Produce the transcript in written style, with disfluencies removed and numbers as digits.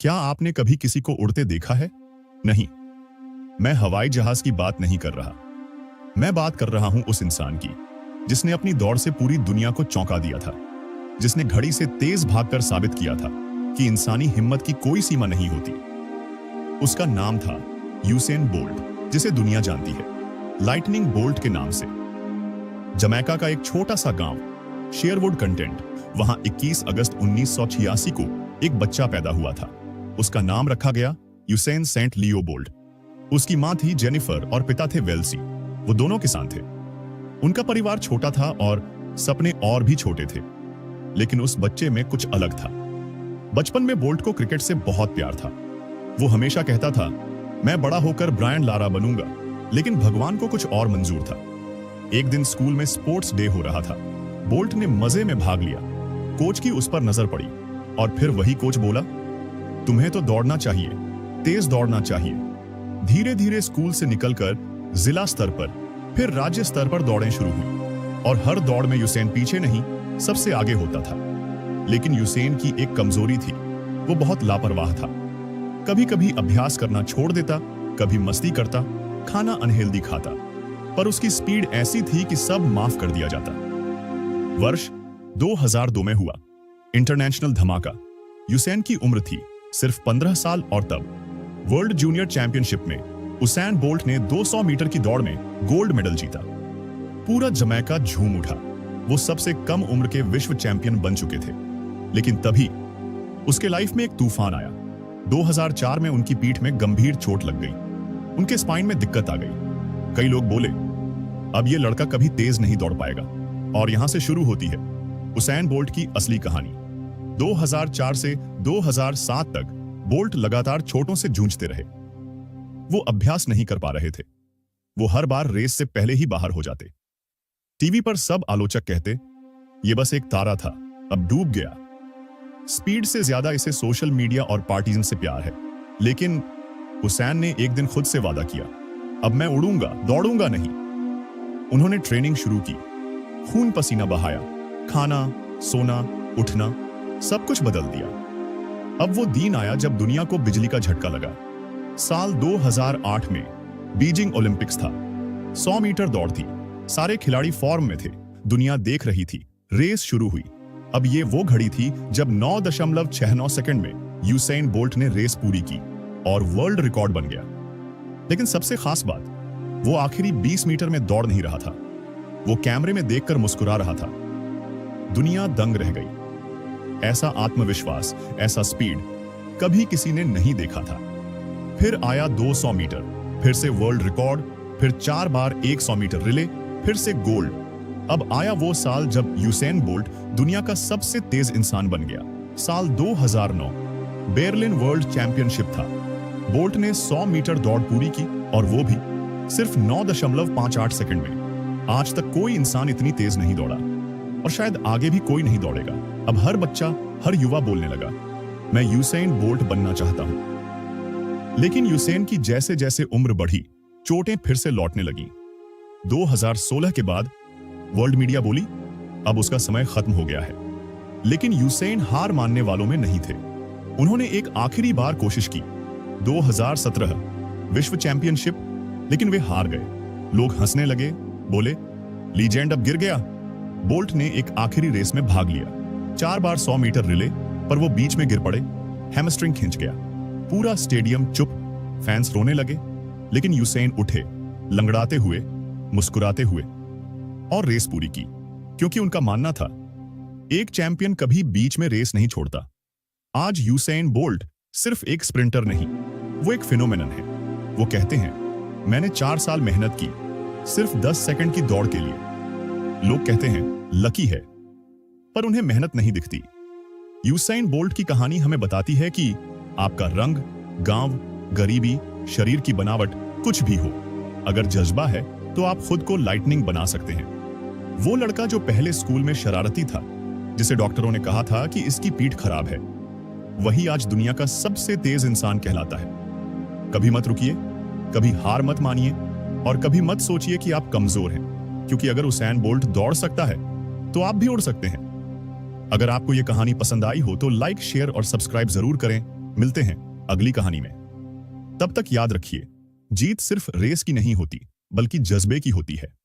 क्या आपने कभी किसी को उड़ते देखा है? नहीं, मैं हवाई जहाज की बात नहीं कर रहा। मैं बात कर रहा हूं उस इंसान की जिसने अपनी दौड़ से पूरी दुनिया को चौंका दिया था, जिसने घड़ी से तेज भागकर साबित किया था कि इंसानी हिम्मत की कोई सीमा नहीं होती। उसका नाम था यूसेन बोल्ट, जिसे दुनिया जानती है लाइटनिंग बोल्ट के नाम से। जमैका का एक छोटा सा गांव शेयरवुड कंटेंट, वहां 21 अगस्त 1986 को एक बच्चा पैदा हुआ था। उसका नाम रखा गया यूसेन सेंट लियो बोल्ट। उसकी मां थी जेनिफर और पिता थे वेल्सी। वो दोनों किसान थे। उनका परिवार छोटा था और सपने और भी छोटे थे, लेकिन उस बच्चे में कुछ अलग था। बचपन में बोल्ट को क्रिकेट से बहुत प्यार था। वो हमेशा कहता था, मैं बड़ा होकर ब्रायन लारा बनूंगा, लेकिन भगवान को कुछ और मंजूर था। एक दिन स्कूल में स्पोर्ट्स डे हो रहा था। बोल्ट ने मजे में भाग लिया। कोच की उस पर नजर पड़ी और फिर वही कोच बोला, तुम्हें तो दौड़ना चाहिए, तेज दौड़ना चाहिए। धीरे धीरे स्कूल से निकलकर जिला स्तर पर, फिर राज्य स्तर पर दौड़ें शुरू हुई और हर दौड़ में यूसेन पीछे नहीं, सबसे आगे होता था। लेकिन यूसेन की एक कमजोरी थी, वो बहुत लापरवाह था। कभी कभी अभ्यास करना छोड़ देता, कभी मस्ती करता, खाना अनहेल्दी खाता, पर उसकी स्पीड ऐसी थी कि सब माफ कर दिया जाता। वर्ष 2002 में हुआ इंटरनेशनल धमाका। यूसेन की उम्र थी सिर्फ 15 साल और तब वर्ल्ड जूनियर चैंपियनशिप में उसैन बोल्ट ने 200 मीटर की दौड़ में गोल्ड मेडल जीता। पूरा जमैका झूम उठा। वो सबसे कम उम्र के विश्व चैंपियन बन चुके थे। लेकिन तभी उसके लाइफ में एक तूफान आया। 2004 में उनकी पीठ में गंभीर चोट लग गई। उनके स्पाइन में दिक्कत आ गई। कई लोग बोले, अब ये लड़का कभी तेज नहीं दौड़ पाएगा। और यहां से शुरू होती है उसैन बोल्ट की असली कहानी। 2004 से 2007 तक बोल्ट लगातार चोटों से जूझते रहे। वो अभ्यास नहीं कर पा रहे थे। वो हर बार रेस से पहले ही बाहर हो जाते। टीवी पर सब आलोचक कहते, ये बस एक तारा था, अब डूब गया। स्पीड से ज्यादा इसे सोशल मीडिया और पार्टीजन से प्यार है। लेकिन उसैन ने एक दिन खुद से वादा किया, अब मैं उड़ूंगा, दौड़ूंगा नहीं। उन्होंने ट्रेनिंग शुरू की, खून पसीना बहाया, खाना, सोना, उठना, सब कुछ बदल दिया। अब वो दिन आया जब दुनिया को बिजली का झटका लगा। साल 2008 में बीजिंग ओलंपिक्स था। 100 मीटर दौड़ थी। सारे खिलाड़ी फॉर्म में थे। दुनिया देख रही थी। रेस शुरू हुई। अब ये वो घड़ी थी जब 9.69 सेकंड में यूसेन बोल्ट ने रेस पूरी की और वर्ल्ड रिकॉर्ड बन गया। लेकिन सबसे खास बात, वो आखिरी 20 मीटर में दौड़ नहीं रहा था। वो कैमरे में देखकर मुस्कुरा रहा था। दुनिया दंग रह गई। ऐसा आत्मविश्वास, ऐसा स्पीड कभी किसी ने नहीं देखा था। फिर आया 200 मीटर, फिर से वर्ल्ड रिकॉर्ड, फिर 4 बार 100 मीटर रिले, फिर से गोल्ड। अब आया वो साल जब यूसेन बोल्ट दुनिया का सबसे तेज इंसान बन गया। साल 2009 बेर्लिन वर्ल्ड चैंपियनशिप था। बोल्ट ने 100 मीटर दौड़ पूरी की और वो भी सिर्फ 9.58 सेकंड में। आज तक कोई इंसान इतनी तेज नहीं दौड़ा और शायद आगे भी कोई नहीं दौड़ेगा। अब हर बच्चा, हर युवा बोलने लगा, मैं यूसेन बोल्ट बनना चाहता हूं। लेकिन यूसेन की जैसे जैसे उम्र बढ़ी, चोटें फिर से लौटने लगीं। 2016 के बाद वर्ल्ड मीडिया बोली, अब उसका समय खत्म हो गया है। लेकिन यूसेन हार मानने वालों में नहीं थे। उन्होंने एक आखिरी बार कोशिश की, 2017 विश्व चैंपियनशिप, लेकिन वे हार गए। लोग हंसने लगे, बोले, लीजेंड अब गिर गया। बोल्ट ने एक आखिरी रेस में भाग लिया। 4 बार 100 मीटर रिले, पर वो बीच में गिर पड़े। हैमस्ट्रिंग खिंच गया। पूरा स्टेडियम चुप, फैंस रोने लगे। लेकिन यूसेन उठे, लंगड़ाते हुए, मुस्कुराते हुए, और रेस पूरी की। क्योंकि उनका मानना था, एक चैंपियन कभी बीच में रेस नहीं छोड़ता। आज यूसेन बोल्ट सिर्फ एक स्प्रिंटर नहीं, वो एक फिनोमेनन है। वो कहते हैं, मैंने 4 साल मेहनत की सिर्फ 10 सेकंड की दौड़ के लिए। लोग कहते हैं लकी है, पर उन्हें मेहनत नहीं दिखती। यूसेन बोल्ट की कहानी हमें बताती है कि आपका रंग, गांव, गरीबी, शरीर की बनावट, कुछ भी हो, अगर जज्बा है तो आप खुद को लाइटनिंग बना सकते हैं। वो लड़का जो पहले स्कूल में शरारती था, जिसे डॉक्टरों ने कहा था कि इसकी पीठ खराब है, वही आज दुनिया का सबसे तेज इंसान कहलाता है। कभी मत रुकिए, कभी हार मत मानिए, और कभी मत सोचिए कि आप कमजोर हैं, क्योंकि अगर उसैन बोल्ट दौड़ सकता है तो आप भी उड़ सकते हैं। अगर आपको यह कहानी पसंद आई हो तो लाइक, शेयर और सब्सक्राइब जरूर करें। मिलते हैं अगली कहानी में। तब तक याद रखिए, जीत सिर्फ रेस की नहीं होती, बल्कि जज्बे की होती है।